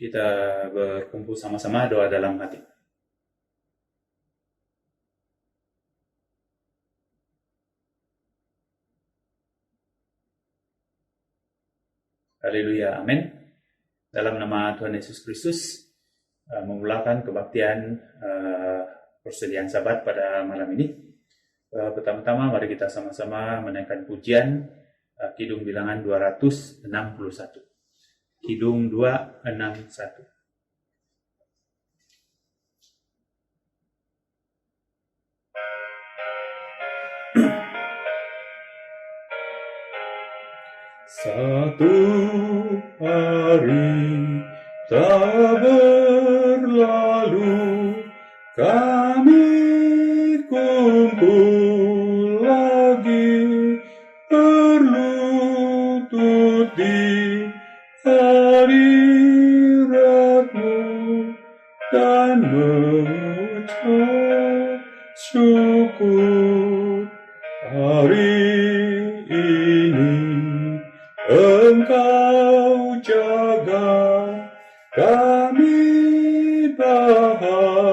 Kita berkumpul sama-sama doa dalam hati. Haleluya, amin. Dalam nama Tuhan Yesus Kristus, memulakan kebaktian persediaan Sabat pada malam ini. Pertama-tama mari kita sama-sama menaikkan pujian Kidung bilangan 261. Kidung 261. Satu hari tak berlalu, kami kumpul lagi, berlutut di hadirat-Mu dan mengucap syukur. Hari ini Engkau jaga kami bahagia,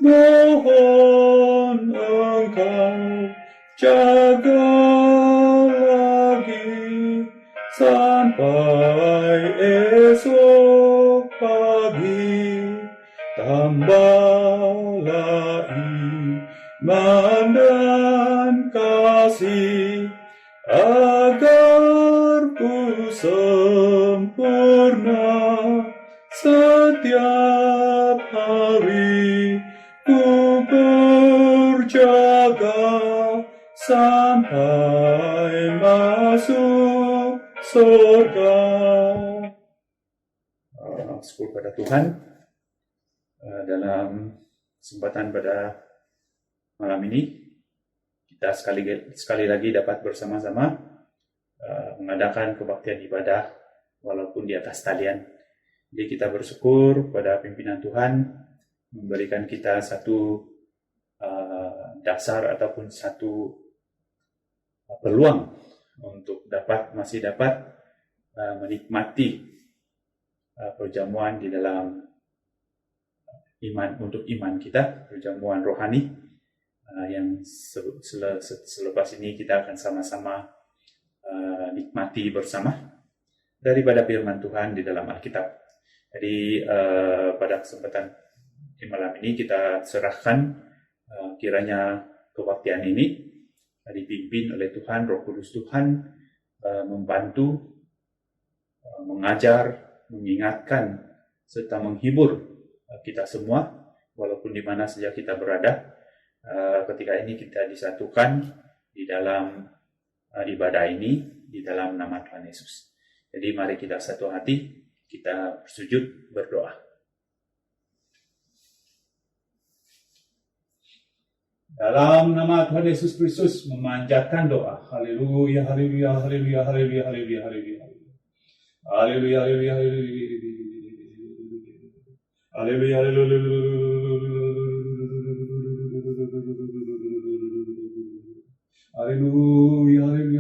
mohon Engkau jaga lagi sampai esok pagi. Tambahlah iman dan kasih agar ku sempurna setiap hari, ku berjaga sampai masuk surga. Syukur pada Tuhan. Dalam kesempatan pada malam ini kita sekali lagi dapat bersama-sama mengadakan kebaktian ibadah walaupun di atas talian. Jadi kita bersyukur pada pimpinan Tuhan memberikan kita satu dasar ataupun satu peluang untuk masih dapat menikmati perjamuan di dalam iman kita, perjamuan rohani yang selepas ini kita akan sama-sama nikmati bersama daripada firman Tuhan di dalam Alkitab. Jadi pada kesempatan di malam ini kita serahkan kiranya kebaktian ini dipimpin oleh Tuhan, Roh Kudus Tuhan membantu, mengajar, mengingatkan serta menghibur kita semua walaupun di mana saja kita berada. Ketika ini kita disatukan di dalam ibadah ini di dalam nama Tuhan Yesus. Jadi mari kita satu hati, kita bersujud berdoa. Dalam nama Tuhan Yesus Kristus memanjatkan doa. Haleluya, haleluya, haleluya, haleluya, haleluya, haleluya. Haleluya, haleluya, haleluya. Haleluya, haleluya. Haleluya, haleluya,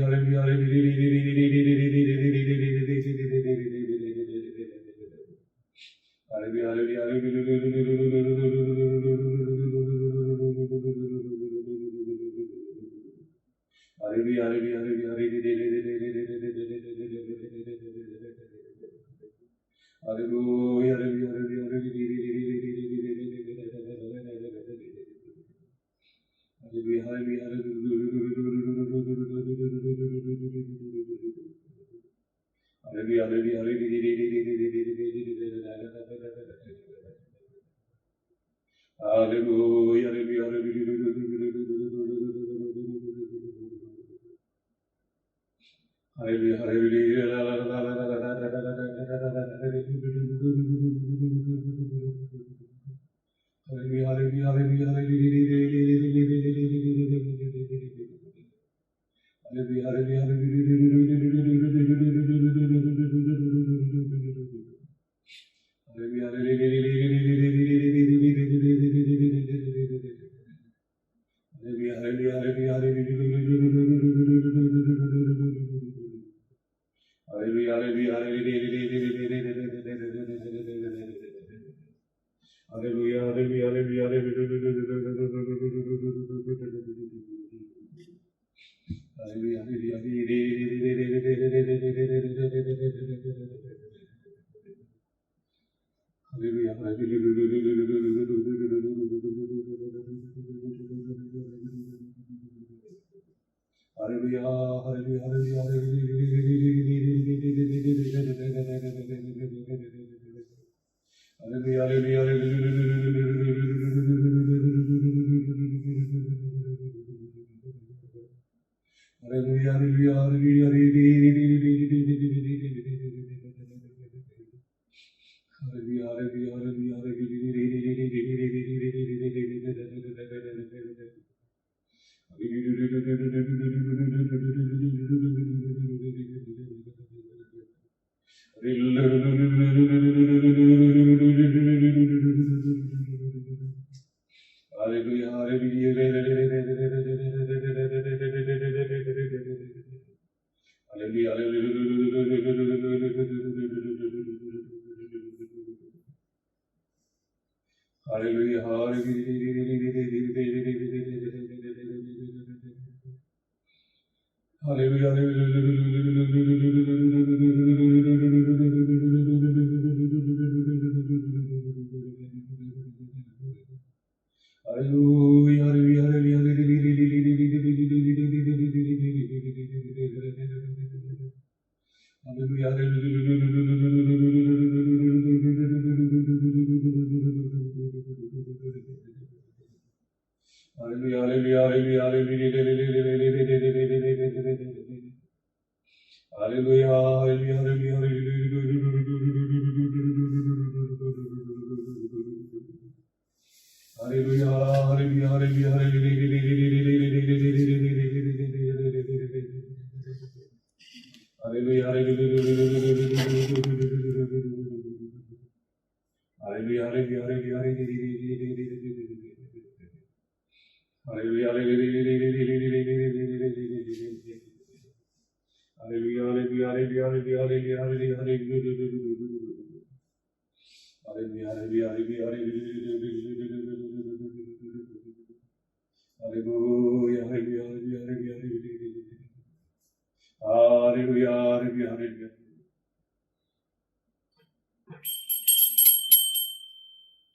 haleluya, haleluya, haleluya,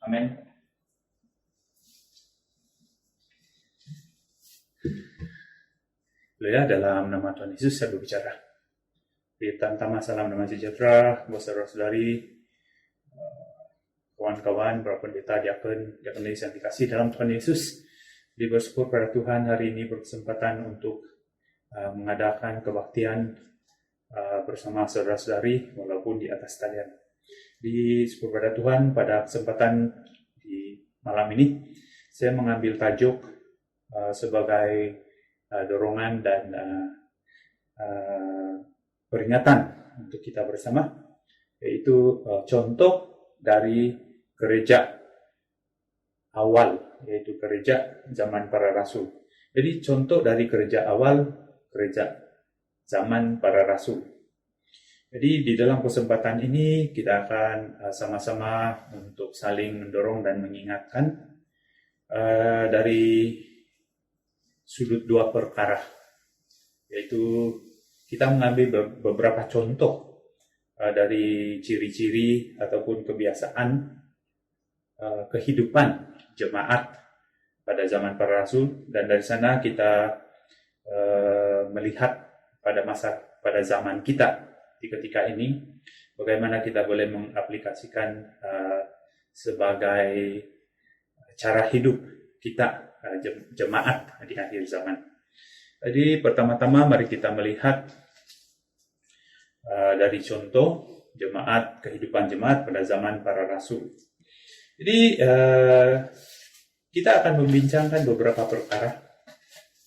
Amin. Ya, dalam nama Tuhan Yesus saya berbicara. Pertama, salam damai sejahtera buat saudara-saudari, kawan-kawan, para pendeta, diakon yang dikasih dalam Tuhan Yesus. Jadi bersyukur pada Tuhan hari ini berkesempatan untuk mengadakan kebaktian bersama saudara-saudari walaupun di atas talian. Di syukur pada Tuhan pada kesempatan di malam ini saya mengambil tajuk sebagai dorongan dan peringatan untuk kita bersama, yaitu contoh dari gereja awal, yaitu gereja zaman para rasul. Jadi contoh dari gereja awal, gereja zaman para rasul. Jadi di dalam kesempatan ini kita akan sama-sama untuk saling mendorong dan mengingatkan dari sudut dua perkara, yaitu kita mengambil beberapa contoh dari ciri-ciri ataupun kebiasaan kehidupan jemaat pada zaman para rasul, dan dari sana kita melihat pada zaman kita di ketika ini bagaimana kita boleh mengaplikasikan sebagai cara hidup kita jemaat di akhir zaman. Jadi pertama-tama mari kita melihat dari contoh kehidupan jemaat pada zaman para rasul. Jadi kita akan membincangkan beberapa perkara,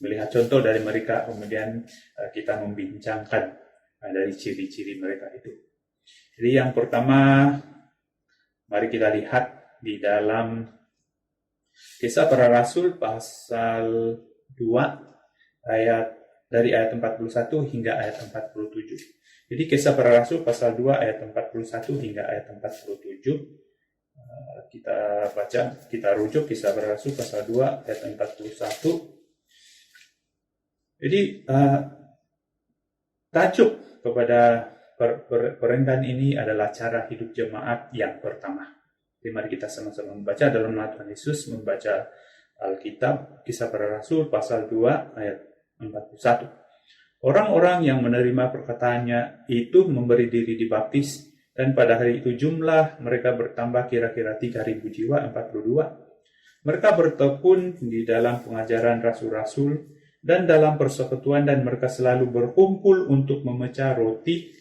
melihat contoh dari mereka, kemudian kita membincangkan dari ciri-ciri mereka itu. Jadi yang pertama, mari kita lihat di dalam Kisah Para Rasul pasal 2 dari ayat 41 hingga ayat 47. Jadi Kisah Para Rasul pasal 2 ayat 41 hingga ayat 47. Kita baca, kita rujuk Kisah Para Rasul pasal 2 ayat 41. Jadi tajuk kepada perenggan ini adalah cara hidup jemaat yang pertama. Jadi mari kita sama-sama membaca dalam nama Tuhan Yesus, membaca Alkitab, Kisah Para Rasul pasal 2 ayat 41. Orang-orang yang menerima perkataannya itu memberi diri dibaptis, dan pada hari itu jumlah mereka bertambah kira-kira 3.000 jiwa, 42. Mereka bertekun di dalam pengajaran rasul-rasul dan dalam persekutuan, dan mereka selalu berkumpul untuk memecah roti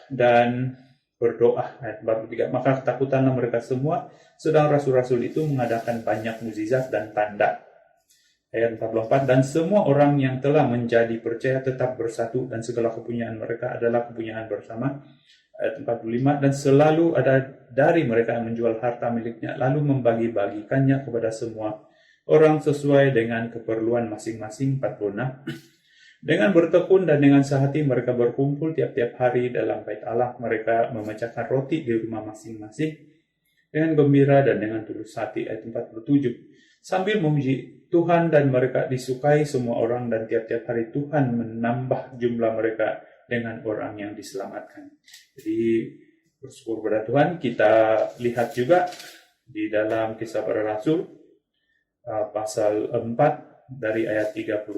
dan berdoa. Ayat 43. Maka ketakutanlah mereka semua, sedang rasul-rasul itu mengadakan banyak mukjizat dan tanda. Ayat 44. Dan semua orang yang telah menjadi percaya tetap bersatu, dan segala kepunyaan mereka adalah kepunyaan bersama. Ayat 45. Dan selalu ada dari mereka yang menjual harta miliknya, lalu membagi-bagikannya kepada semua orang sesuai dengan keperluan masing-masing. 46. Dengan bertekun dan dengan sehati mereka berkumpul tiap-tiap hari dalam bait Allah. Mereka memecahkan roti di rumah masing-masing dengan gembira dan dengan tulus hati. Ayat 47. Sambil memuji Tuhan, dan mereka disukai semua orang, dan tiap-tiap hari Tuhan menambah jumlah mereka dengan orang yang diselamatkan. Jadi bersyukur kepada Tuhan. Kita lihat juga di dalam Kisah Para Rasul pasal 4 dari ayat 32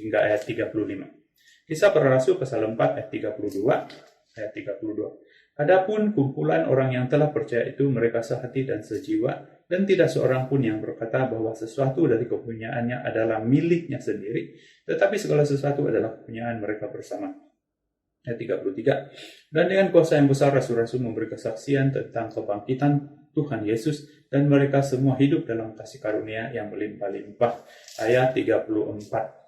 hingga ayat 35. Kisah Para Rasul pasal 4 ayat 32 ayat 32. Adapun kumpulan orang yang telah percaya itu, mereka sehati dan sejiwa, dan tidak seorang pun yang berkata bahwa sesuatu dari kepunyaannya adalah miliknya sendiri, tetapi segala sesuatu adalah kepunyaan mereka bersama. Ayat 33. Dan dengan kuasa yang besar rasul-rasul memberi kesaksian tentang kebangkitan Tuhan Yesus, dan mereka semua hidup dalam kasih karunia yang melimpah-limpah. Ayat 34.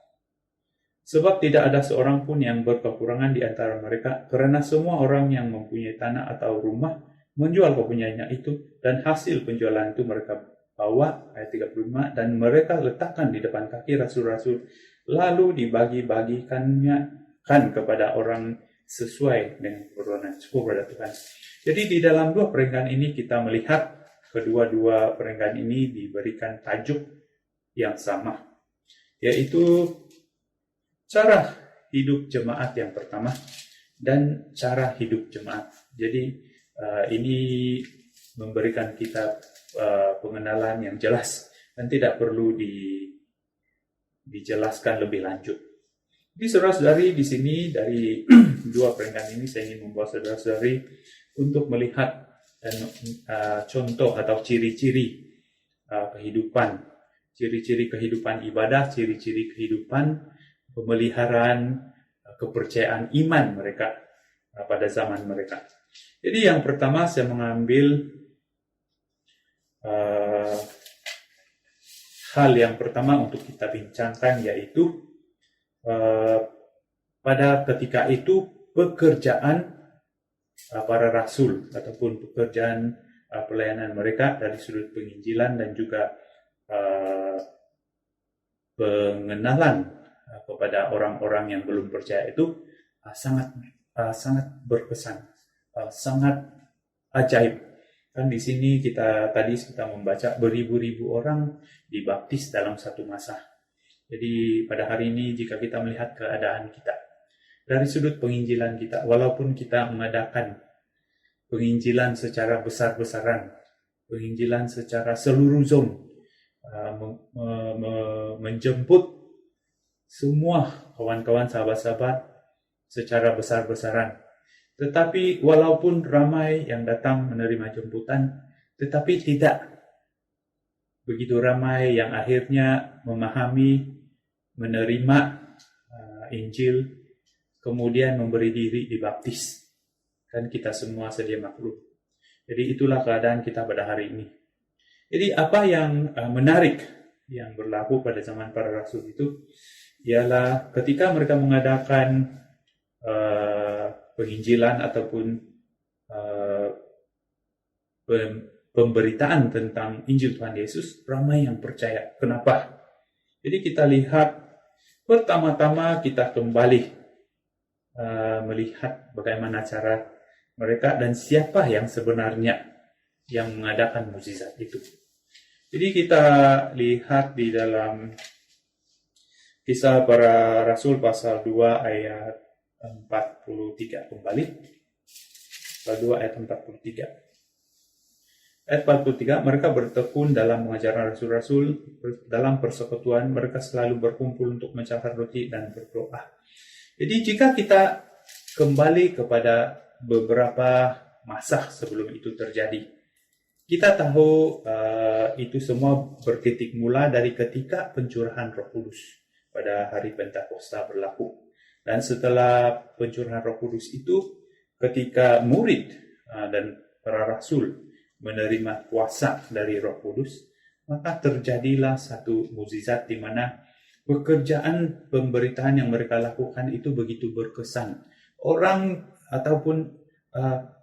Sebab tidak ada seorang pun yang berkekurangan di antara mereka, karena semua orang yang mempunyai tanah atau rumah menjual kepunyaannya itu, dan hasil penjualan itu mereka bawa. Ayat 35. Dan mereka letakkan di depan kaki rasul-rasul, lalu dibagi-bagikannya kepada orang sesuai dengan keperluan. Syukur kepada Tuhan. Jadi di dalam dua perenggan ini kita melihat kedua-dua perenggan ini diberikan tajuk yang sama, yaitu cara hidup jemaat yang pertama dan cara hidup jemaat. Jadi ini memberikan kita pengenalan yang jelas dan tidak perlu dijelaskan lebih lanjut. Jadi saudara-saudari, di sini dari dua perenggan ini saya ingin membawa saudara-saudari untuk melihat contoh atau ciri-ciri kehidupan, ciri-ciri kehidupan ibadah, ciri-ciri kehidupan pemeliharaan kepercayaan iman mereka pada zaman mereka. Jadi yang pertama saya mengambil hal yang pertama untuk kita bincangkan, yaitu pada ketika itu pekerjaan para rasul ataupun pekerjaan pelayanan mereka dari sudut penginjilan dan juga pengenalan kepada orang-orang yang belum percaya itu sangat berkesan, sangat ajaib. Kan di sini kita membaca beribu-ribu orang dibaptis dalam satu masa. Jadi pada hari ini jika kita melihat keadaan kita dari sudut penginjilan kita, walaupun kita mengadakan penginjilan secara besar-besaran, penginjilan secara seluruh zone, menjemput semua kawan-kawan sahabat-sahabat secara besar-besaran. Tetapi walaupun ramai yang datang menerima jemputan, tetapi tidak begitu ramai yang akhirnya memahami, menerima Injil, kemudian memberi diri dibaptis. Dan kita semua sedia maklum. Jadi itulah keadaan kita pada hari ini. Jadi apa yang menarik yang berlaku pada zaman para rasul itu ialah ketika mereka mengadakan penginjilan ataupun pemberitaan tentang Injil Tuhan Yesus, ramai yang percaya. Kenapa? Jadi kita lihat Pertama-tama kita kembali melihat bagaimana cara mereka dan siapa yang sebenarnya yang mengadakan mukjizat itu. Jadi kita lihat di dalam Kisah Para Rasul pasal 2 ayat 43 kembali. Pasal 2 ayat 43. Ayat 43, mereka bertekun dalam pengajaran rasul-rasul, dalam persekutuan, mereka selalu berkumpul untuk mencakar roti dan berdoa. Jadi jika kita kembali kepada beberapa masa sebelum itu terjadi, kita tahu itu semua bertitik mula dari ketika pencurahan Roh Kudus pada hari Pentakosta berlaku. Dan setelah pencurahan Roh Kudus itu, ketika murid dan para rasul menerima kuasa dari Roh Kudus, maka terjadilah satu mukjizat di mana pekerjaan pemberitaan yang mereka lakukan itu begitu berkesan. Orang ataupun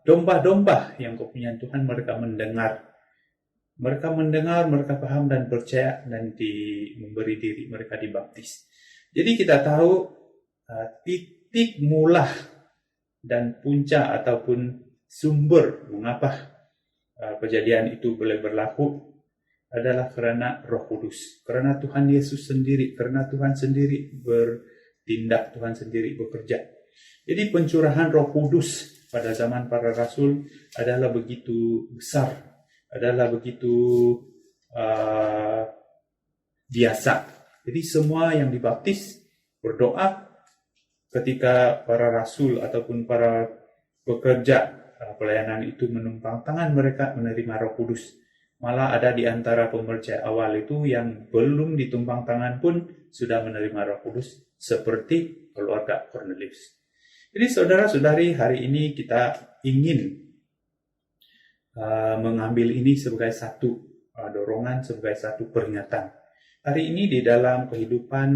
domba-domba yang kepunyaan Tuhan mereka mendengar, mereka paham dan percaya dan memberi diri mereka dibaptis. Jadi kita tahu titik mula dan puncak ataupun sumber mengapa kejadian itu boleh berlaku adalah karena Roh Kudus, karena Tuhan Yesus sendiri, karena Tuhan sendiri bertindak, Tuhan sendiri bekerja. Jadi pencurahan Roh Kudus pada zaman para rasul adalah begitu besar, adalah begitu biasa. Jadi semua yang dibaptis berdoa ketika para rasul ataupun para pekerja pelayanan itu menumpang tangan mereka menerima Roh Kudus. Malah ada di antara pemercaya awal itu yang belum ditumpang tangan pun sudah menerima Roh Kudus, seperti keluarga Cornelius. Jadi saudara-saudari, hari ini kita ingin mengambil ini sebagai satu dorongan, sebagai satu peringatan. Hari ini di dalam kehidupan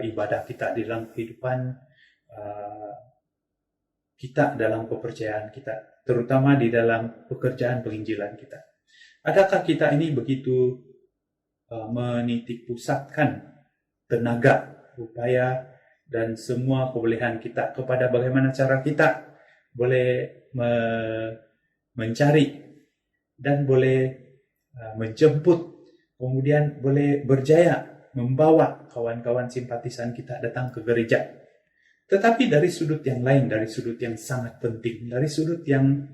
ibadah kita, di dalam kehidupan kita, dalam kepercayaan kita, terutama di dalam pekerjaan penginjilan kita. Adakah kita ini begitu menitik pusatkan tenaga, upaya, dan semua kebolehan kita kepada bagaimana cara kita boleh mencari dan boleh menjemput, kemudian boleh berjaya membawa kawan-kawan simpatisan kita datang ke gereja. Tetapi dari sudut yang lain, dari sudut yang sangat penting, dari sudut yang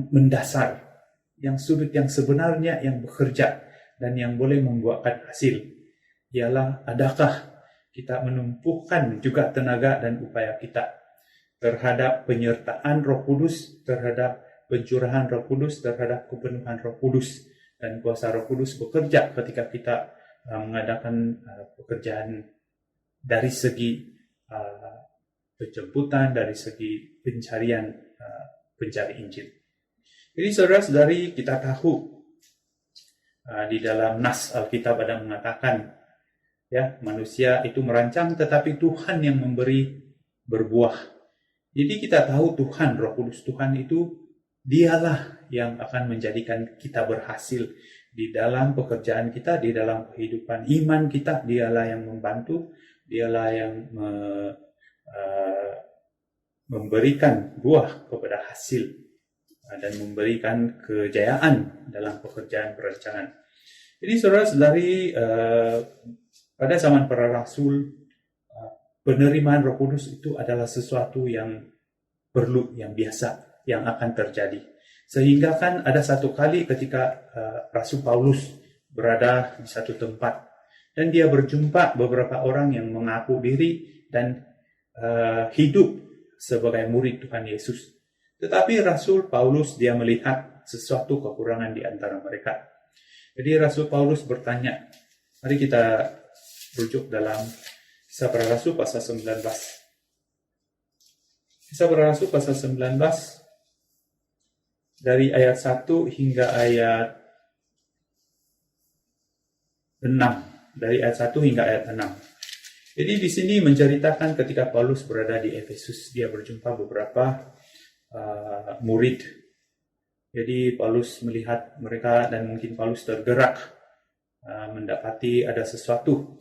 mendasar, yang sudut yang sebenarnya yang bekerja dan yang boleh membuahkan hasil, ialah adakah kita menumpukan juga tenaga dan upaya kita terhadap penyertaan Roh Kudus, terhadap pencurahan Roh Kudus, terhadap kepenuhan Roh Kudus, dan kuasa Roh Kudus bekerja ketika kita mengadakan pekerjaan dari segi penjemputan, dari segi pencarian pencari Injil. Jadi saudara-saudari, kita tahu di dalam nas Alkitab ada mengatakan, ya, manusia itu merancang tetapi Tuhan yang memberi berbuah. Jadi kita tahu Tuhan, Roh Kudus Tuhan itu dialah yang akan menjadikan kita berhasil di dalam pekerjaan kita, di dalam kehidupan iman kita. Dialah yang membantu, dialah yang memberikan buah kepada hasil dan memberikan kejayaan dalam pekerjaan perancangan. Jadi saudara-saudari, pada zaman para rasul, penerimaan Roh Kudus itu adalah sesuatu yang perlu, yang biasa, yang akan terjadi. Sehingga kan ada satu kali ketika Rasul Paulus berada di satu tempat dan dia berjumpa beberapa orang yang mengaku diri dan hidup sebagai murid Tuhan Yesus. Tetapi Rasul Paulus dia melihat sesuatu kekurangan di antara mereka. Jadi Rasul Paulus bertanya, mari kita rujuk dalam Kisah Para Rasul pasal 19. Kisah Para Rasul pasal 19 dari ayat 1 hingga ayat 6. Dari ayat 1 hingga ayat 6. Jadi di sini menceritakan ketika Paulus berada di Efesus, dia berjumpa beberapa murid. Jadi Paulus melihat mereka dan mungkin Paulus tergerak mendapati ada sesuatu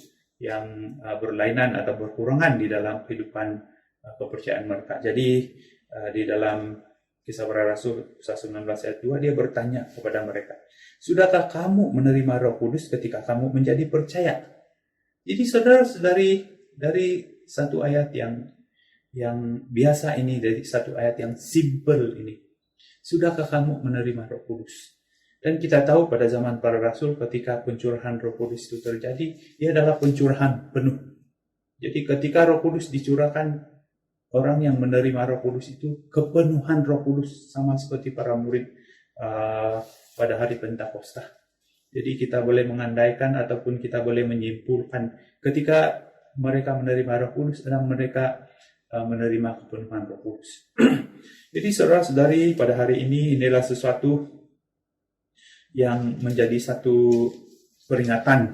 berlainan atau berkurangan di dalam kehidupan kepercayaan mereka. Jadi di dalam Kisah Para Rasul pasal 19 ayat 2 dia bertanya kepada mereka, "Sudahkah kamu menerima Roh Kudus ketika kamu menjadi percaya?" Jadi saudara-saudari, dari satu ayat yang biasa ini, dari satu ayat yang simple ini, sudahkah kamu menerima Roh Kudus? Dan kita tahu pada zaman para rasul ketika pencurahan Roh Kudus itu terjadi, ia adalah pencurahan penuh. Jadi ketika Roh Kudus dicurahkan, orang yang menerima Roh Kudus itu kepenuhan Roh Kudus, sama seperti para murid pada hari Pentakosta. Jadi kita boleh mengandaikan ataupun kita boleh menyimpulkan ketika mereka menerima Roh Kudus dan mereka menerima kepenuhan Roh Kudus. Jadi saudara-saudari, pada hari ini inilah sesuatu yang menjadi satu peringatan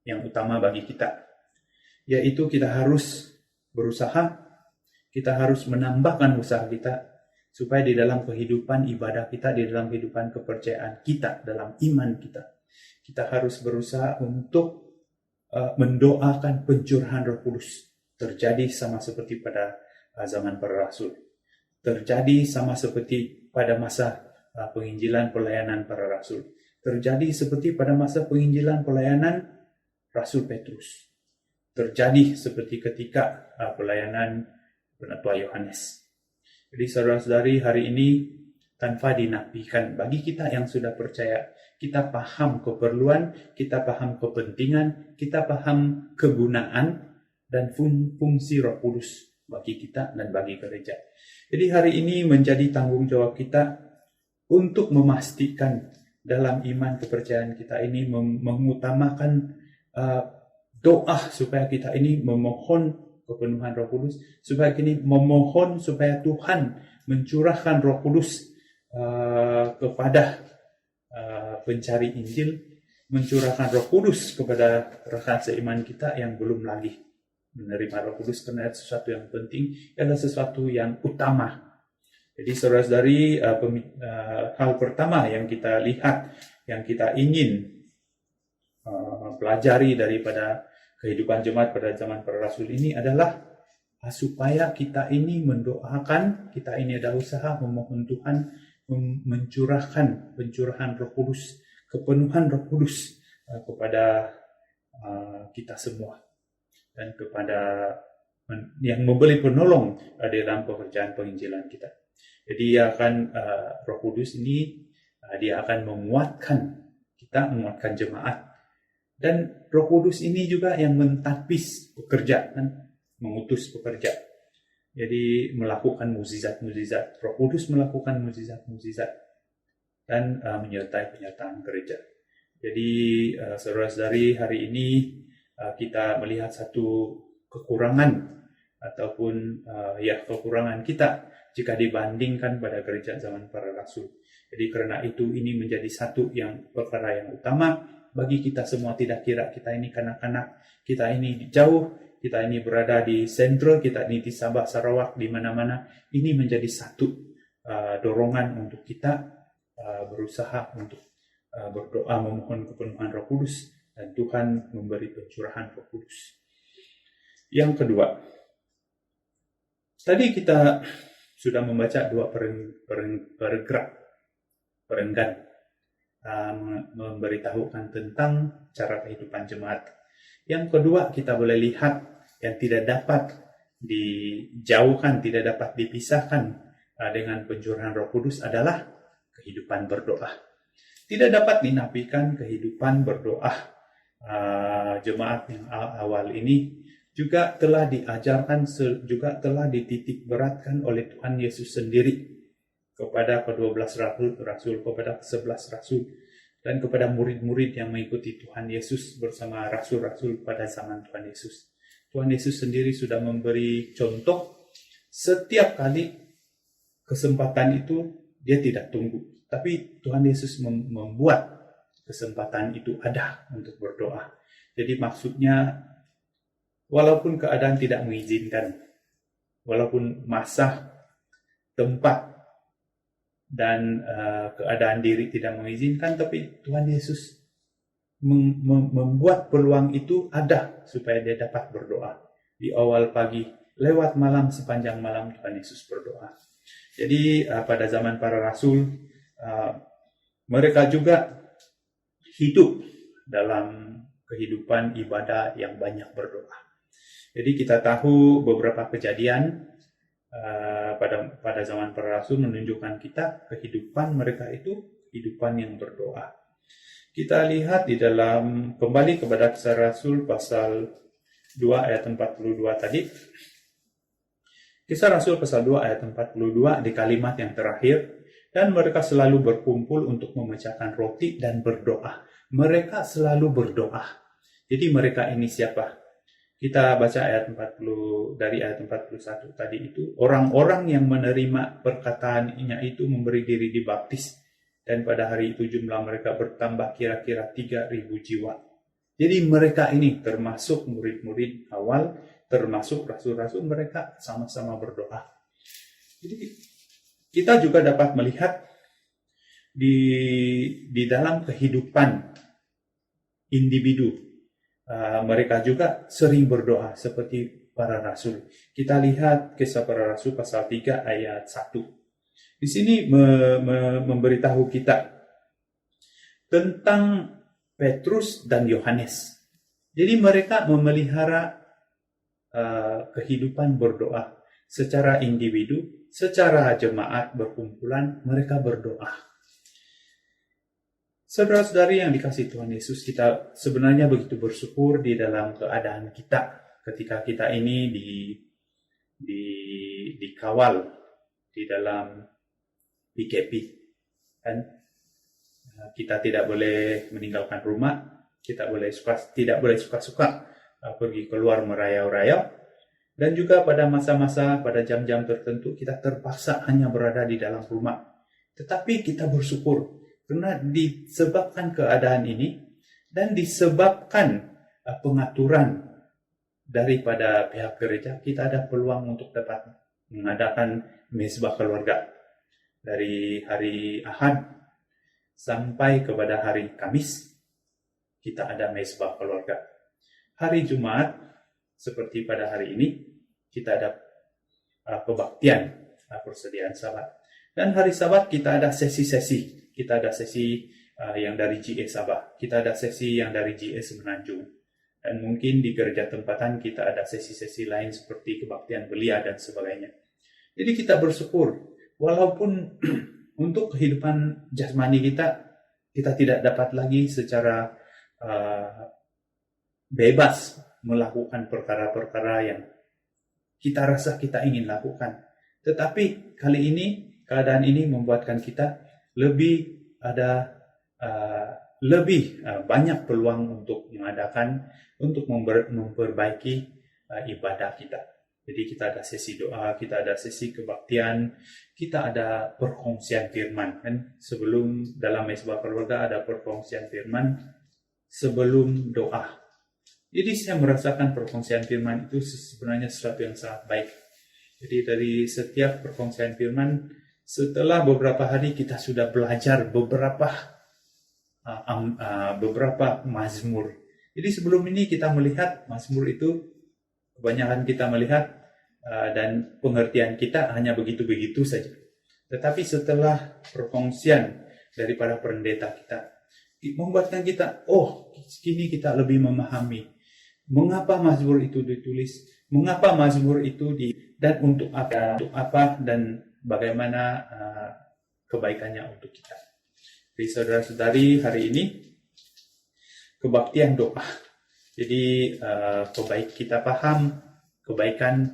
yang utama bagi kita, yaitu kita harus berusaha, kita harus menambahkan usaha kita supaya di dalam kehidupan ibadah kita, di dalam kehidupan kepercayaan kita, dalam iman kita harus berusaha untuk mendoakan pencurahan Roh Kudus terjadi sama seperti pada zaman para rasul, terjadi sama seperti pada masa penginjilan pelayanan para rasul, terjadi seperti pada masa penginjilan pelayanan Rasul Petrus, terjadi seperti ketika pelayanan Penatua Yohanes. Jadi saudara-saudari, hari ini tanpa dinafikan, bagi kita yang sudah percaya, kita paham keperluan, kita paham kepentingan, kita paham kegunaan dan fungsi Roh Kudus bagi kita dan bagi gereja. Jadi hari ini menjadi tanggung jawab kita untuk memastikan dalam iman kepercayaan kita ini mengutamakan doa supaya kita ini memohon kepenuhan Roh Kudus, supaya kini memohon supaya Tuhan mencurahkan Roh Kudus kepada pencari Injil, mencurahkan Roh Kudus kepada rekan seiman kita yang belum lagi menerima Roh Kudus, karena sesuatu yang penting, adalah sesuatu yang utama. Jadi saudara-saudari, hal pertama yang kita lihat, yang kita ingin pelajari daripada kehidupan jemaat pada zaman para rasul ini adalah supaya kita ini mendoakan, kita ini ada usaha memohon Tuhan mencurahkan pencurahan Roh Kudus, kepenuhan Roh Kudus kepada kita semua dan kepada yang memberi penolong dalam pekerjaan penginjilan kita. Jadi Roh Kudus ini dia akan menguatkan kita, menguatkan jemaat. Dan Roh Kudus ini juga yang mentapis pekerja dan mengutus pekerja. Jadi melakukan mukjizat-mukjizat. Roh Kudus melakukan mukjizat-mukjizat dan menyertai penyertaan gereja. Jadi saudara-saudari, hari ini kita melihat satu kekurangan ataupun kekurangan kita jika dibandingkan pada gereja zaman para rasul. Jadi karena itu ini menjadi satu perkara yang utama bagi kita semua. Tidak kira kita ini kanak-kanak, kita ini jauh, kita ini berada di sentral, kita ini di Sabah, Sarawak, di mana-mana. Ini menjadi satu dorongan untuk kita berusaha untuk berdoa memohon kepenuhan Roh Kudus dan Tuhan memberi pencurahan Roh Kudus. Yang kedua, tadi kita sudah membaca dua perenggan memberitahukan tentang cara kehidupan jemaat. Yang kedua, kita boleh lihat yang tidak dapat dijauhkan, tidak dapat dipisahkan dengan pencurahan Roh Kudus adalah kehidupan berdoa. Tidak dapat dinafikan kehidupan berdoa. Jemaat yang awal ini juga telah diajarkan, juga telah dititik beratkan oleh Tuhan Yesus sendiri kepada ke-12 rasul, kepada 11 rasul, dan kepada murid-murid yang mengikuti Tuhan Yesus bersama rasul-rasul pada zaman Tuhan Yesus. Tuhan Yesus sendiri sudah memberi contoh. Setiap kali kesempatan itu dia tidak tunggu, tapi Tuhan Yesus membuat kesempatan itu ada untuk berdoa. Jadi maksudnya, walaupun keadaan tidak mengizinkan, walaupun masa, tempat, dan keadaan diri tidak mengizinkan, tapi Tuhan Yesus membuat peluang itu ada supaya dia dapat berdoa. Di awal pagi, lewat malam, sepanjang malam Tuhan Yesus berdoa. Jadi pada zaman para rasul, mereka juga hidup dalam kehidupan ibadah yang banyak berdoa. Jadi kita tahu beberapa kejadian pada zaman para rasul menunjukkan kita kehidupan mereka itu kehidupan yang berdoa. Kita lihat di dalam, kembali kepada Kisah Rasul pasal 2 ayat 42 tadi. Kisah Rasul pasal 2 ayat 42 di kalimat yang terakhir, dan mereka selalu berkumpul untuk memecahkan roti dan berdoa. Mereka selalu berdoa. Jadi mereka ini siapa? Kita baca ayat 40 dari ayat 41 tadi itu, orang-orang yang menerima perkataannya itu memberi diri dibaptis, dan pada hari itu jumlah mereka bertambah kira-kira 3.000 jiwa. Jadi mereka ini termasuk murid-murid awal, termasuk rasul-rasul, mereka sama-sama berdoa. Jadi kita juga dapat melihat di dalam kehidupan individu, mereka juga sering berdoa seperti para rasul. Kita lihat Kisah Para Rasul pasal 3 ayat 1. Di sini memberitahu kita tentang Petrus dan Yohanes. Jadi mereka memelihara kehidupan berdoa secara individu, secara jemaat berkumpulan, mereka berdoa. Saudara-saudari yang dikasihi Tuhan Yesus, kita sebenarnya begitu bersyukur di dalam keadaan kita ketika kita ini dikawal di dalam PKP, kan? Kita tidak boleh meninggalkan rumah, tidak boleh suka-suka pergi keluar merayau-rayau, dan juga pada masa-masa, pada jam-jam tertentu kita terpaksa hanya berada di dalam rumah. Tetapi kita bersyukur karena disebabkan keadaan ini dan disebabkan pengaturan daripada pihak gereja, kita ada peluang untuk dapat mengadakan mezbah keluarga. Dari hari Ahad sampai kepada hari Kamis, kita ada mezbah keluarga. Hari Jumat, seperti pada hari ini, kita ada kebaktian, persediaan Sabat. Dan hari Sabat kita ada sesi-sesi. Kita ada sesi yang dari GS Sabah. Kita ada sesi yang dari GS Semenanjung. Dan mungkin di gereja tempatan kita ada sesi-sesi lain seperti kebaktian belia dan sebagainya. Jadi kita bersyukur. Walaupun untuk kehidupan jasmani kita tidak dapat lagi secara bebas melakukan perkara-perkara yang kita rasa kita ingin lakukan. Tetapi kali ini, keadaan ini membuatkan kita lebih banyak peluang untuk mengadakan, untuk memperbaiki ibadah kita. Jadi kita ada sesi doa, kita ada sesi kebaktian, kita ada perkongsian firman. Kan? Sebelum dalam mezbah keluarga ada perkongsian firman sebelum doa. Jadi saya merasakan perkongsian firman itu sebenarnya sesuatu yang sangat baik. Jadi dari setiap perkongsian firman, setelah beberapa hari kita sudah belajar beberapa mazmur. Jadi sebelum ini kita melihat mazmur itu, kebanyakan kita melihat dan pengertian kita hanya begitu-begitu saja. Tetapi setelah perkongsian daripada pendeta kita, membuatkan kita, kini kita lebih memahami mengapa mazmur itu ditulis, mengapa mazmur itu dan untuk apa dan bagaimana kebaikannya untuk kita. Jadi saudara-saudari, hari ini kebaktian doa. Jadi kita paham kebaikan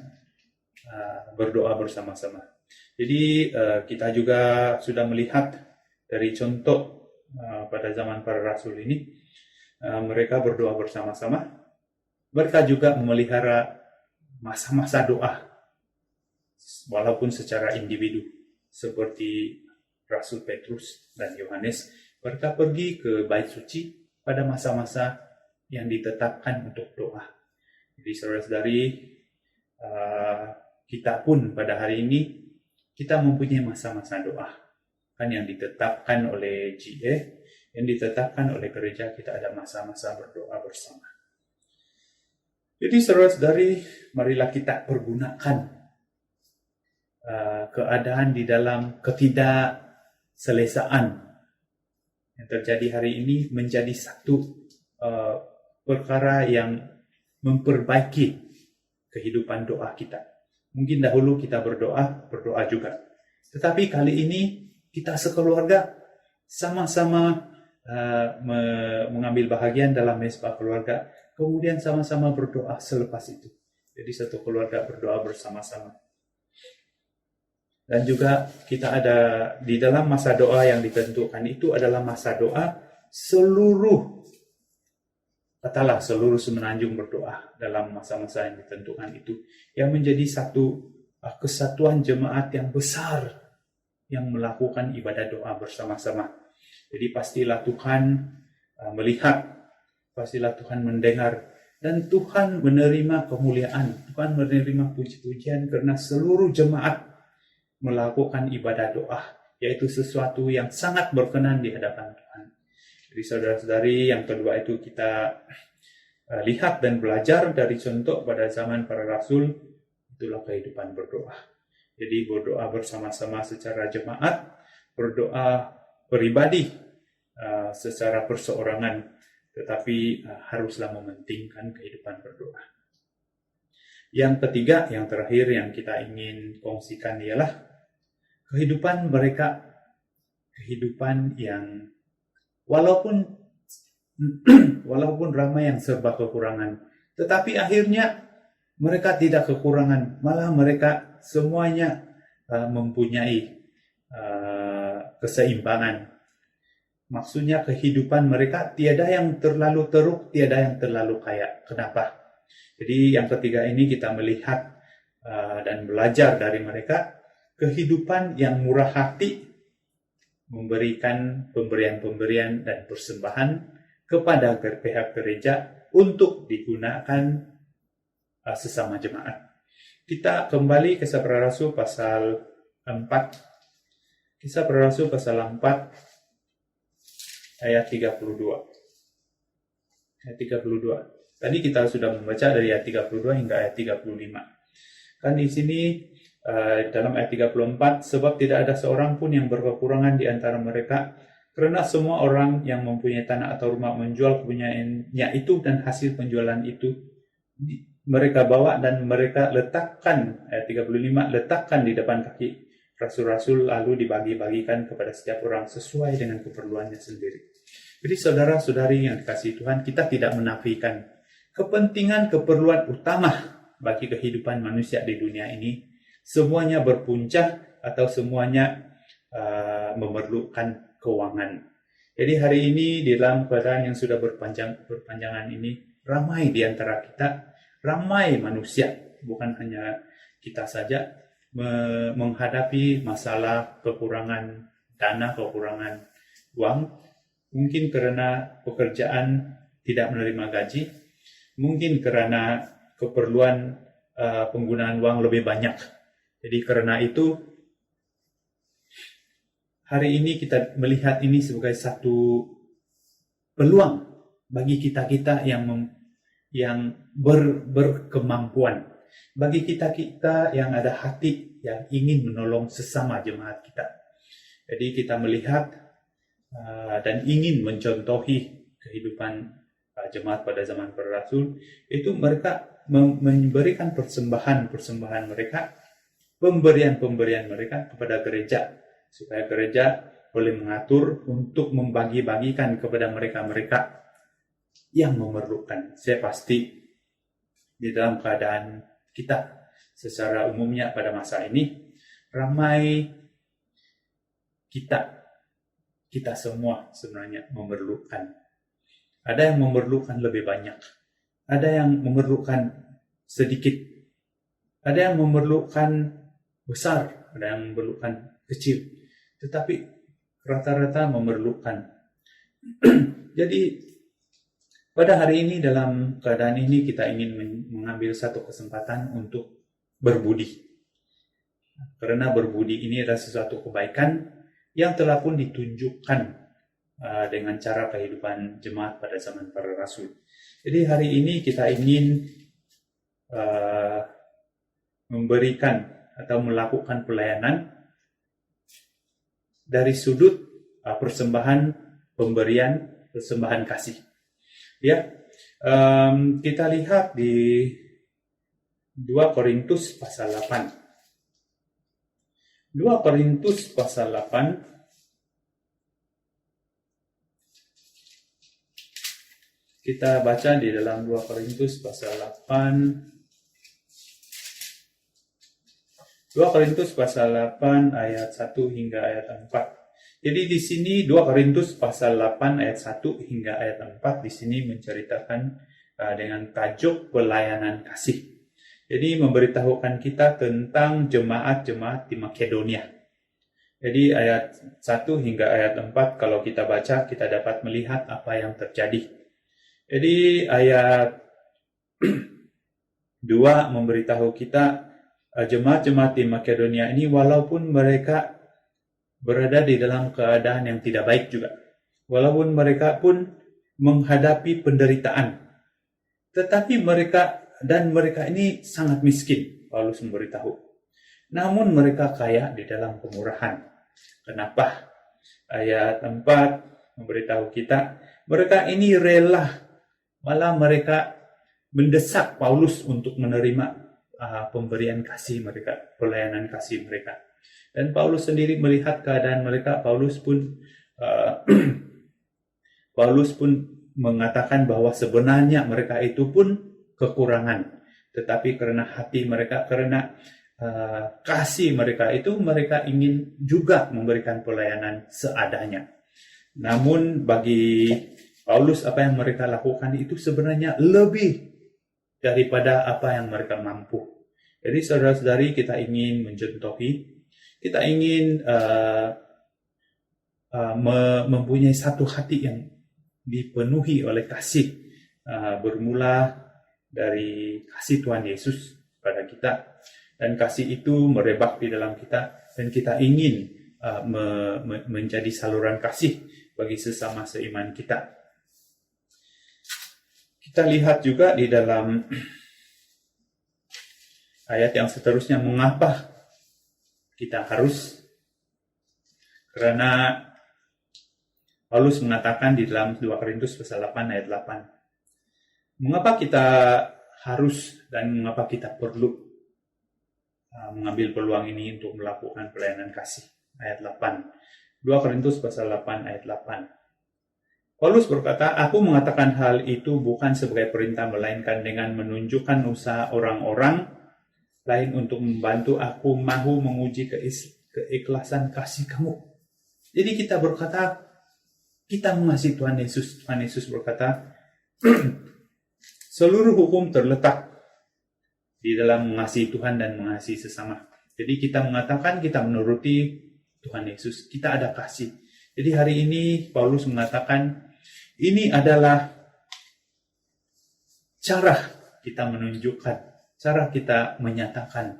berdoa bersama-sama. Jadi kita juga sudah melihat dari contoh pada zaman para rasul ini, mereka berdoa bersama-sama. Mereka juga memelihara masa-masa doa, walaupun secara individu, seperti Rasul Petrus dan Yohanes. Mereka pergi ke bait suci pada masa-masa yang ditetapkan untuk doa. Jadi saudara-saudari, kita pun pada hari ini, kita mempunyai masa-masa doa. Kan yang ditetapkan oleh GA, yang ditetapkan oleh gereja, kita ada masa-masa berdoa bersama. Jadi saudara-saudari, marilah kita pergunakan keadaan di dalam ketidakselesaan yang terjadi hari ini menjadi satu perkara yang memperbaiki kehidupan doa kita. Mungkin dahulu kita berdoa juga. Tetapi kali ini kita sekeluarga sama-sama mengambil bahagian dalam mezbah keluarga, kemudian sama-sama berdoa selepas itu. Jadi satu keluarga berdoa bersama-sama. Dan juga kita ada di dalam masa doa yang ditentukan itu adalah masa doa seluruh semenanjung berdoa dalam masa-masa yang ditentukan itu, yang menjadi satu kesatuan jemaat yang besar yang melakukan ibadah doa bersama-sama. Jadi pastilah Tuhan melihat, pastilah Tuhan mendengar, dan Tuhan menerima kemuliaan, Tuhan menerima puji-pujian karena seluruh jemaat melakukan ibadah doa, yaitu sesuatu yang sangat berkenan di hadapan Tuhan. Jadi saudara-saudari, yang kedua itu kita lihat dan belajar dari contoh pada zaman para rasul, itulah kehidupan berdoa. Jadi berdoa bersama-sama secara jemaat, berdoa pribadi secara perseorangan, tetapi haruslah mementingkan kehidupan berdoa. Yang ketiga, yang terakhir yang kita ingin kongsikan ialah kehidupan mereka, kehidupan yang walaupun ramai yang serba kekurangan, tetapi akhirnya mereka tidak kekurangan, malah mereka semuanya mempunyai keseimbangan. Maksudnya kehidupan mereka tiada yang terlalu teruk, tiada yang terlalu kaya. Kenapa? Jadi yang ketiga ini kita melihat dan belajar dari mereka kehidupan yang murah hati, memberikan pemberian-pemberian dan persembahan kepada pihak gereja untuk digunakan sesama jemaat. Kita kembali ke Kisah Para Rasul pasal 4. Kisah Para Rasul pasal 4 ayat 32. Ayat 32. Tadi kita sudah membaca dari ayat 32 hingga ayat 35. Kan di sini dalam ayat 34, sebab tidak ada seorang pun yang berkekurangan di antara mereka, karena semua orang yang mempunyai tanah atau rumah menjual kepunyaannya itu, dan hasil penjualan itu mereka bawa dan mereka letakkan, ayat 35, letakkan di depan kaki rasul-rasul, lalu dibagi-bagikan kepada setiap orang sesuai dengan keperluannya sendiri. Jadi saudara-saudari yang dikasihi Tuhan, kita tidak menafikan kepentingan keperluan utama bagi kehidupan manusia di dunia ini. Semuanya berpuncak atau semuanya memerlukan keuangan. Jadi hari ini di dalam keadaan yang sudah berpanjangan ini, ramai di antara kita, ramai manusia, bukan hanya kita saja, menghadapi masalah kekurangan dana, kekurangan uang, mungkin karena pekerjaan tidak menerima gaji, mungkin karena keperluan penggunaan uang lebih banyak. Jadi karena itu, hari ini kita melihat ini sebagai satu peluang bagi kita-kita yang berkemampuan, bagi kita-kita yang ada hati yang ingin menolong sesama jemaat kita. Jadi kita melihat dan ingin mencontohi kehidupan jemaat pada zaman para rasul, itu mereka memberikan persembahan mereka, pemberian mereka kepada gereja, supaya gereja boleh mengatur untuk membagi-bagikan kepada mereka-mereka yang memerlukan. Saya pasti di dalam keadaan kita secara umumnya pada masa ini, ramai kita semua sebenarnya memerlukan. Ada yang memerlukan lebih banyak, ada yang memerlukan sedikit, ada yang memerlukan besar, ada yang memerlukan kecil, tetapi rata-rata memerlukan. Jadi pada hari ini, dalam keadaan ini, kita ingin mengambil satu kesempatan untuk berbudi. Karena berbudi ini adalah sesuatu kebaikan yang telah pun ditunjukkan dengan cara kehidupan jemaat pada zaman para rasul. Jadi hari ini kita ingin memberikan atau melakukan pelayanan dari sudut persembahan kasih. Ya, kita lihat di 2 Korintus pasal 8. 2 Korintus pasal 8 kita baca di dalam 2 Korintus pasal 8. 2 Korintus pasal 8 ayat 1 hingga ayat 4. Jadi di sini 2 Korintus pasal 8 ayat 1 hingga ayat 4 di sini menceritakan dengan tajuk pelayanan kasih. Jadi memberitahukan kita tentang jemaat-jemaat di Makedonia. Jadi ayat 1 hingga ayat 4 kalau kita baca kita dapat melihat apa yang terjadi. Jadi ayat 2 memberitahu kita jemaat-jemaat di Makedonia ini walaupun mereka berada di dalam keadaan yang tidak baik juga. Walaupun mereka pun menghadapi penderitaan. Tetapi mereka ini sangat miskin, Paulus memberitahu. Namun mereka kaya di dalam kemurahan. Kenapa? Ayat 4 memberitahu kita, mereka ini rela, malah mereka mendesak Paulus untuk menerima pemberian kasih mereka, pelayanan kasih mereka. Dan Paulus sendiri melihat keadaan mereka, Paulus pun mengatakan bahwa sebenarnya mereka itu pun kekurangan. Tetapi karena hati mereka, karena kasih mereka itu, mereka ingin juga memberikan pelayanan seadanya. Namun bagi Paulus apa yang mereka lakukan itu sebenarnya lebih daripada apa yang mereka mampu. Jadi saudara-saudari kita ingin mencontohi, kita ingin mempunyai satu hati yang dipenuhi oleh kasih, bermula dari kasih Tuhan Yesus pada kita. Dan kasih itu merebak di dalam kita, dan kita ingin menjadi saluran kasih bagi sesama seiman kita. Kita lihat juga di dalam ayat yang seterusnya, mengapa kita harus, karena Paulus mengatakan di dalam 2 Korintus pasal 8 ayat 8, mengapa kita harus dan mengapa kita perlu mengambil peluang ini untuk melakukan pelayanan kasih. Ayat 8. 2 Korintus pasal 8 ayat 8. Paulus berkata, aku mengatakan hal itu bukan sebagai perintah, melainkan dengan menunjukkan usaha orang-orang lain untuk membantu aku mahu menguji keikhlasan kasih kamu. Jadi kita berkata, kita mengasihi Tuhan Yesus. Tuhan Yesus berkata, seluruh hukum terletak di dalam mengasihi Tuhan dan mengasihi sesama. Jadi kita mengatakan kita menuruti Tuhan Yesus, kita ada kasih. Jadi hari ini Paulus mengatakan ini adalah cara kita menunjukkan, cara kita menyatakan,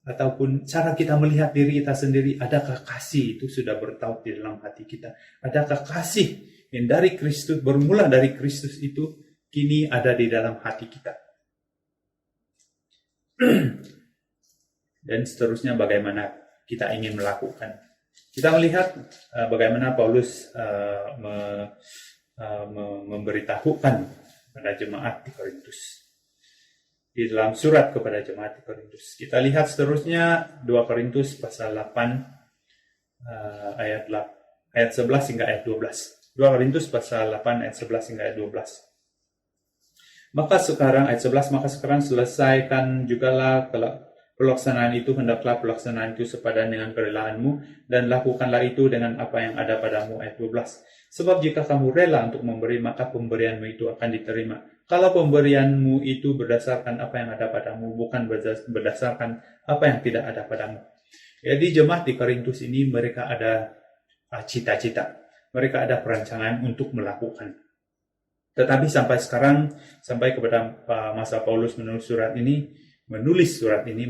ataupun cara kita melihat diri kita sendiri. Adakah kasih itu sudah bertaut di dalam hati kita? Adakah kasih yang dari Kristus, bermula dari Kristus itu kini ada di dalam hati kita? Dan seterusnya bagaimana kita ingin melakukan. Kita melihat bagaimana Paulus memberitahukan pada jemaat di Korintus. Di dalam surat kepada jemaat di Korintus. Kita lihat seterusnya 2 Korintus pasal 8 ayat 11 hingga ayat 12. 2 Korintus pasal 8 ayat 11 hingga ayat 12. Maka sekarang ayat 11, maka sekarang selesaikan jugalah pelaksanaan itu, hendaklah pelaksanaan itu sepadan dengan kerelaanmu, dan lakukanlah itu dengan apa yang ada padamu. Ayat 12. Sebab jika kamu rela untuk memberi, maka pemberianmu itu akan diterima. Kalau pemberianmu itu berdasarkan apa yang ada padamu, bukan berdasarkan apa yang tidak ada padamu. Jadi jemaat di Korintus ini mereka ada cita-cita, mereka ada perancangan untuk melakukan. Tetapi sampai sekarang, sampai kepada masa Paulus menulis surat ini,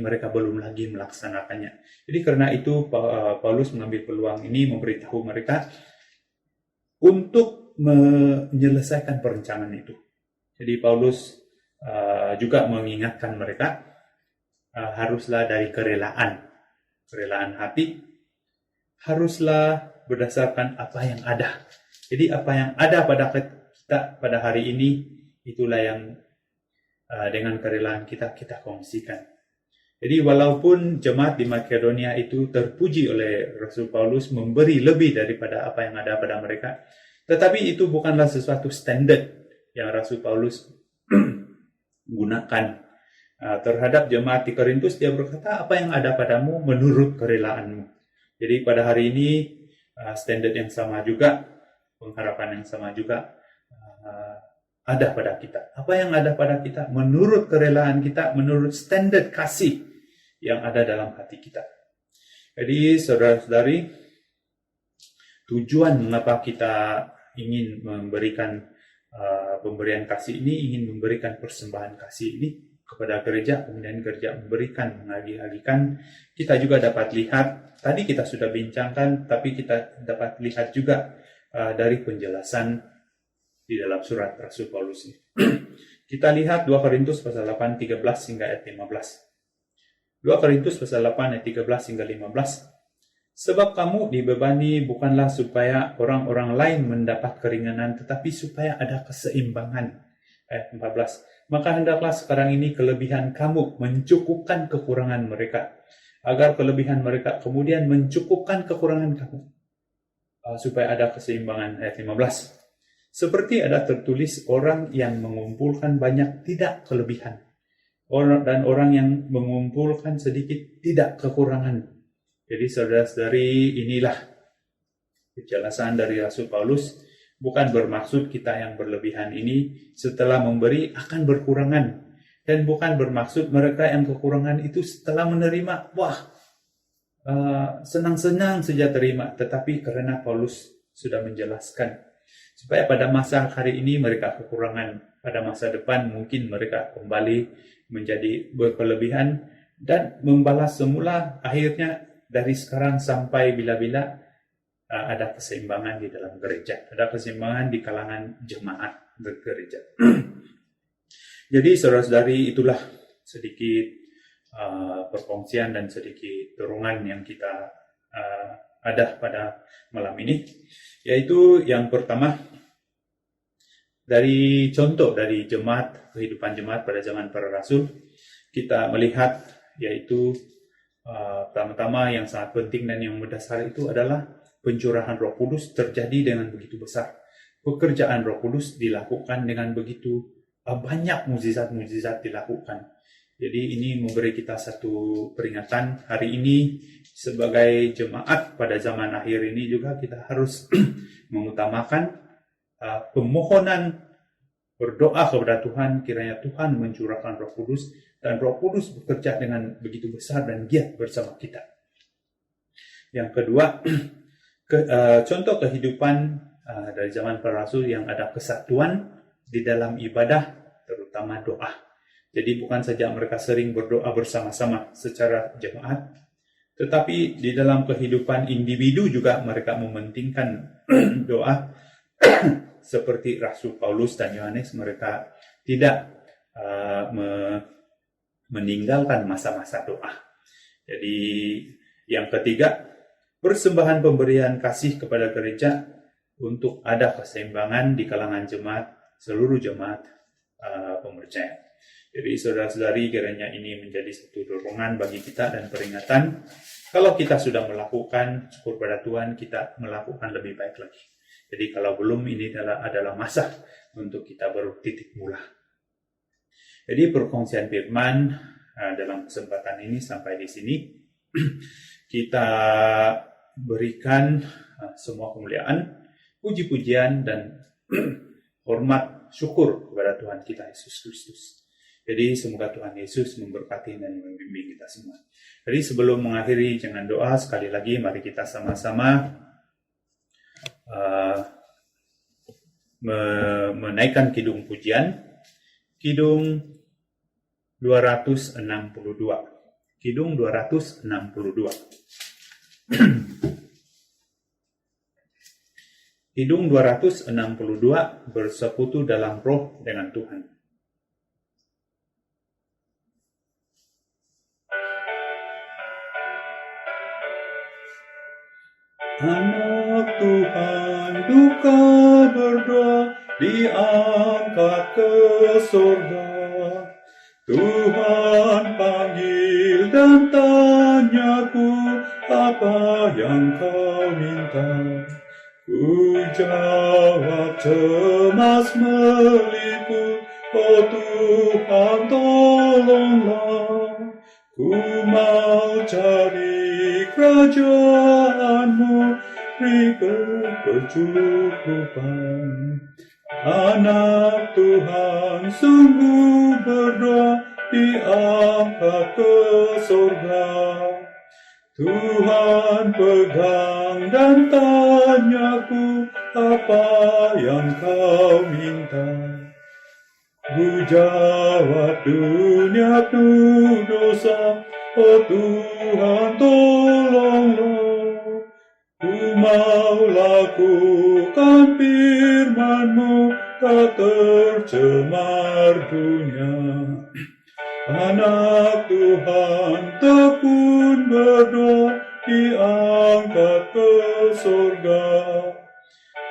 mereka belum lagi melaksanakannya. Jadi karena itu Paulus mengambil peluang ini memberitahu mereka, untuk menyelesaikan perencanaan itu. Jadi Paulus juga mengingatkan mereka haruslah dari kerelaan hati, haruslah berdasarkan apa yang ada. Jadi apa yang ada pada kita pada hari ini, itulah yang dengan kerelaan kita kongsikan. Jadi walaupun jemaat di Makedonia itu terpuji oleh Rasul Paulus memberi lebih daripada apa yang ada pada mereka, tetapi itu bukanlah sesuatu standar yang Rasul Paulus gunakan terhadap jemaat di Korintus. Dia berkata, apa yang ada padamu menurut kerelaanmu. Jadi pada hari ini standar yang sama juga, pengharapan yang sama juga ada pada kita. Apa yang ada pada kita menurut kerelaan kita, menurut standar kasih yang ada dalam hati kita. Jadi saudara-saudari, tujuan mengapa kita ingin memberikan pemberian kasih ini, ingin memberikan persembahan kasih ini kepada gereja, kemudian gereja memberikan, menagih-agihkan, kita juga dapat lihat, tadi kita sudah bincangkan, tapi kita dapat lihat juga dari penjelasan di dalam surat Rasul Paulus ini. Kita lihat 2 Korintus pasal 8, 13 hingga ayat 15. 2 Korintus pasal 8 ayat 13 hingga 15. Sebab kamu dibebani bukanlah supaya orang-orang lain mendapat keringanan, tetapi supaya ada keseimbangan. Ayat 14. Maka hendaklah sekarang ini kelebihan kamu mencukupkan kekurangan mereka, agar kelebihan mereka kemudian mencukupkan kekurangan kamu, supaya ada keseimbangan. Ayat 15. Seperti ada tertulis, orang yang mengumpulkan banyak tidak kelebihan, dan orang yang mengumpulkan sedikit tidak kekurangan. Jadi saudara-saudari, inilah penjelasan dari Rasul Paulus. Bukan bermaksud kita yang berlebihan ini setelah memberi akan berkurangan. Dan bukan bermaksud mereka yang kekurangan itu setelah menerima, senang-senang saja terima. Tetapi karena Paulus sudah menjelaskan, supaya pada masa hari ini mereka kekurangan, pada masa depan mungkin mereka kembali menjadi berkelebihan dan membalas semula. Akhirnya dari sekarang sampai bila-bila ada keseimbangan di dalam gereja, ada keseimbangan di kalangan jemaat bergereja. Jadi saudara-saudari, itulah sedikit perkongsian dan sedikit dorongan yang kita ada pada malam ini, yaitu yang pertama, dari contoh dari jemaat, kehidupan jemaat pada zaman para rasul, kita melihat yaitu pertama-tama yang sangat penting dan yang mendasar itu adalah pencurahan Roh Kudus terjadi dengan begitu besar. Pekerjaan Roh Kudus dilakukan dengan begitu banyak, mukjizat-mukjizat dilakukan. Jadi ini memberi kita satu peringatan hari ini sebagai jemaat pada zaman akhir ini juga kita harus mengutamakan pemohonan, berdoa kepada Tuhan, kiranya Tuhan mencurahkan Roh Kudus, dan Roh Kudus bekerja dengan begitu besar dan giat bersama kita. Yang kedua, contoh kehidupan dari zaman para rasul yang ada kesatuan di dalam ibadah, terutama doa. Jadi bukan saja mereka sering berdoa bersama-sama secara jemaat, tetapi di dalam kehidupan individu juga mereka mementingkan doa. Seperti Rasul Paulus dan Yohanes, mereka tidak meninggalkan masa-masa doa. Jadi yang ketiga, persembahan pemberian kasih kepada gereja untuk ada keseimbangan di kalangan jemaat, seluruh jemaat pemercaya. Jadi saudara-saudari, kiranya ini menjadi satu dorongan bagi kita dan peringatan. Kalau kita sudah melakukan, syukur pada Tuhan, kita melakukan lebih baik lagi. Jadi kalau belum, ini adalah masa untuk kita bertitik mula. Jadi perkongsian firman dalam kesempatan ini sampai di sini. Kita berikan semua kemuliaan, puji-pujian, dan hormat syukur kepada Tuhan kita Yesus Kristus. Jadi semoga Tuhan Yesus memberkati dan membimbing kita semua. Jadi sebelum mengakhiri, jangan doa sekali lagi, mari kita sama-sama menaikkan kidung pujian, kidung 262. Kidung 262. Kidung 262, bersekutu dalam roh dengan Tuhan. Anak Tuhan duka berdoa, diangkat ke surga. Tuhan panggil dan tanyaku, apa yang kau minta? Ku jawab cemas meliput, oh Tuhan tolonglah. Ku mau cari kerajaan-Mu, beri kecukupan. Anak Tuhan sungguh berdoa, diangkat ke surga. Tuhan pegang dan tanyaku, apa yang kau minta? Ku jawab, dunia penuh dosa, oh Tuhan tolonglah. Ku mau lakukan firman-Mu, tak tercemar dunia. Anak Tuhan tekun berdoa, diangkat ke surga.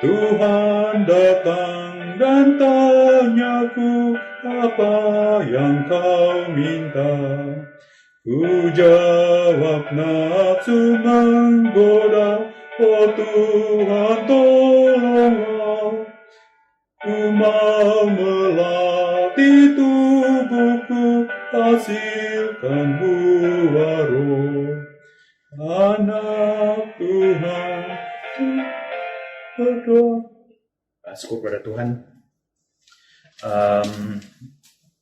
Tuhan datang dan tanyaku, apa yang kau minta? Ku jawab, nafsu menggoda, oh Tuhan tolonglah. Ku mau melatih tubuhku, hasilkan buah roh. Anak Tuhan berdoa. Syukur pada Tuhan.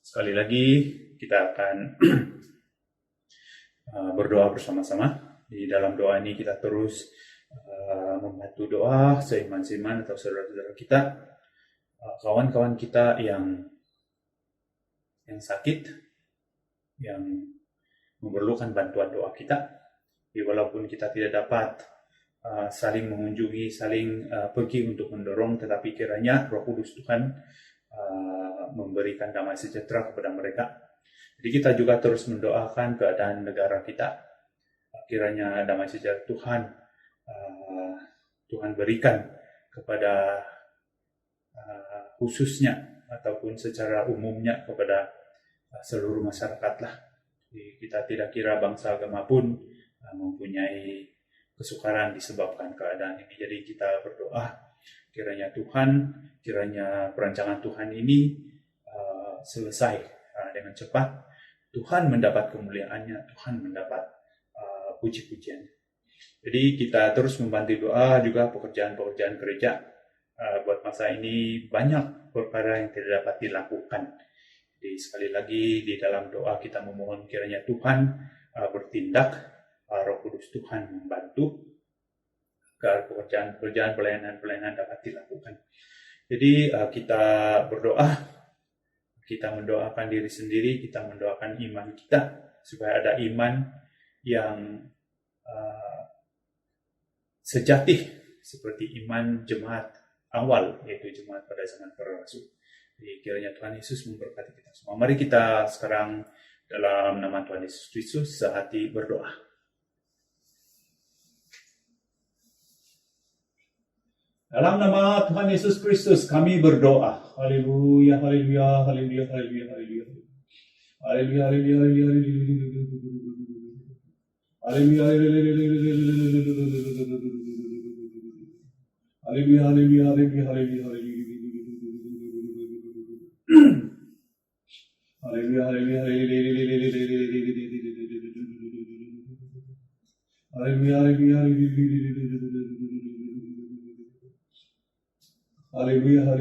Sekali lagi kita akan berdoa bersama-sama. Di dalam doa ini kita terus membantu doa seiman-seiman atau saudara-saudara kita, kawan-kawan kita yang sakit, yang memerlukan bantuan doa kita. Jadi walaupun kita tidak dapat saling mengunjungi, saling pergi untuk mendorong, tetapi kiranya Roh Kudus Tuhan memberikan damai sejahtera kepada mereka. Jadi kita juga terus mendoakan keadaan negara kita. Kiranya damai sejahtera Tuhan berikan kepada khususnya ataupun secara umumnya kepada seluruh masyarakat lah. Jadi kita tidak kira bangsa agama pun mempunyai kesukaran disebabkan keadaan ini. Jadi kita berdoa kiranya perancangan Tuhan ini selesai dengan cepat. Tuhan mendapat kemuliaannya, Tuhan mendapat puji-pujian. Jadi kita terus membantu doa juga pekerjaan-pekerjaan gereja. Buat masa ini banyak perkara yang tidak dapat dilakukan. Jadi sekali lagi di dalam doa kita memohon kiranya Tuhan bertindak, Roh Kudus Tuhan membantu agar pekerjaan-pekerjaan pelayanan dapat dilakukan. Jadi kita berdoa, kita mendoakan diri sendiri, kita mendoakan iman kita supaya ada iman yang sejati seperti iman jemaat awal, yaitu jemaat pada zaman para rasul. Jadi kiranya Tuhan Yesus memberkati kita semua. Mari kita sekarang dalam nama Tuhan Yesus Kristus sehati berdoa. Dalam nama Tuhan Yesus Kristus kami berdoa. Haleluya, haleluya, haleluya, haleluya, haleluya. Haleluya, haleluya, haleluya, haleluya, haleluya, haleluya, haleluya, haleluya, haleluya, haleluya,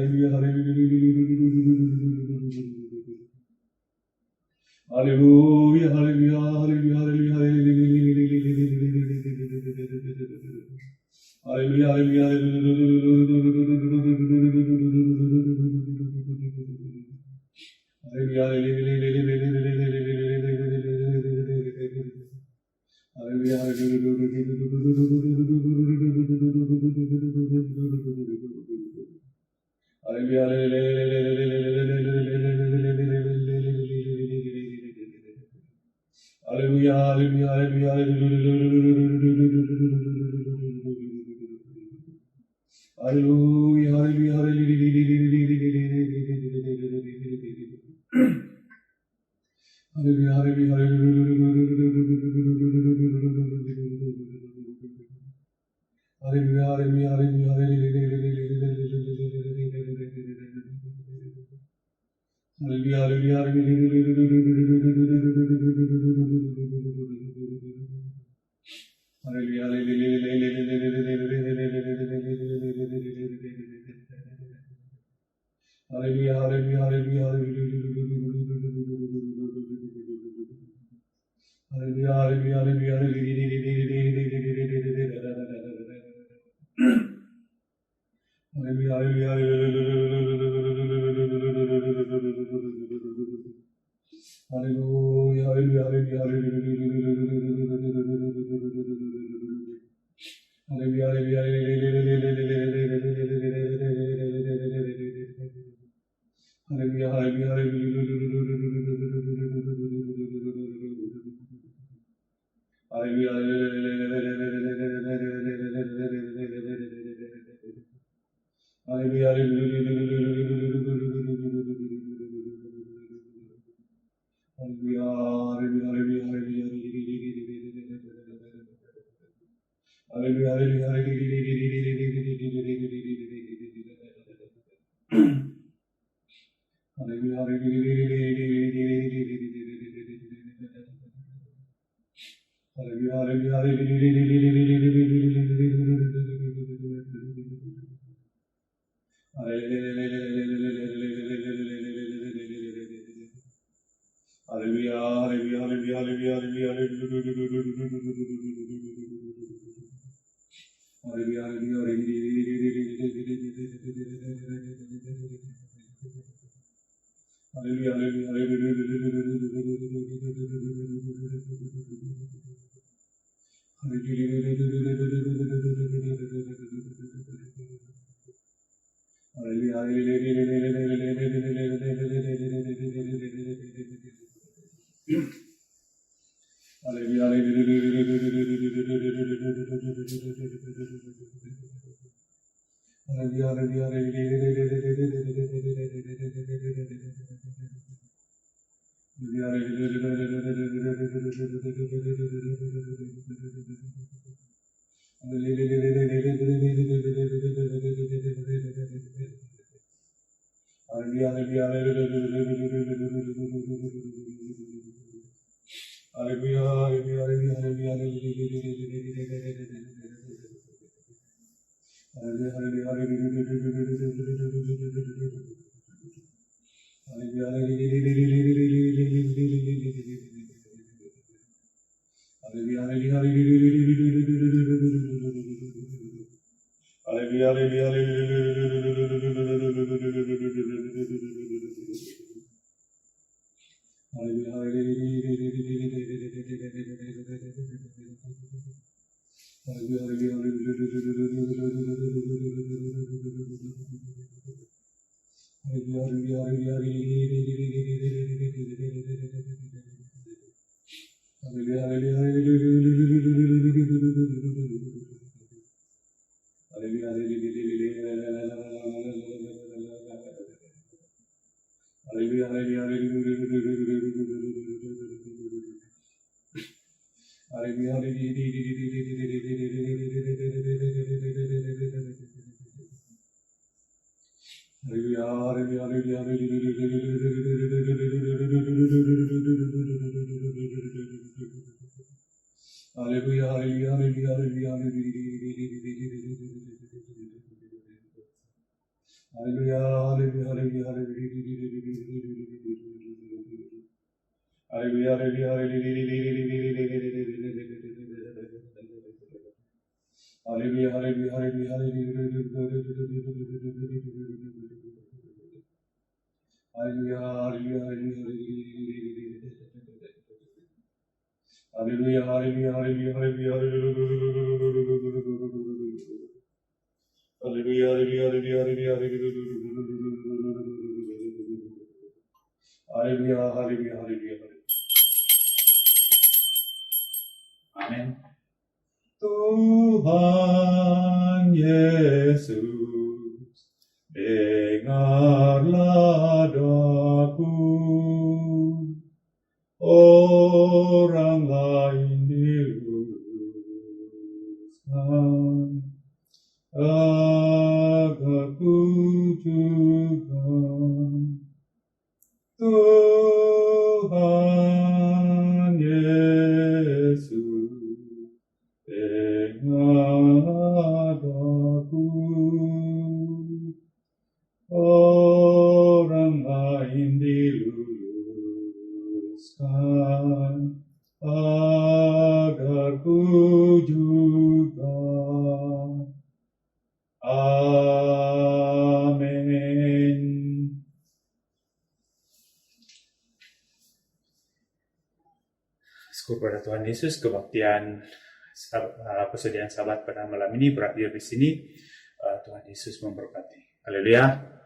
haleluya, haleluya, haleluya, haleluya, haleluya, haleluya, haleluya, haleluya, haleluya, Amin. Tuhan Yesus, dengarlah doaku. Orang lain diluruskan, agar ku juga. Tuhan Yesus, dengarlah doaku. Orang lain diluruskan, agar ku juga. Amin. Syukur pada Tuhan Yesus, kebaktian persediaan sabat pada malam ini berakhir di sini. Tuhan Yesus memberkati. Haleluya.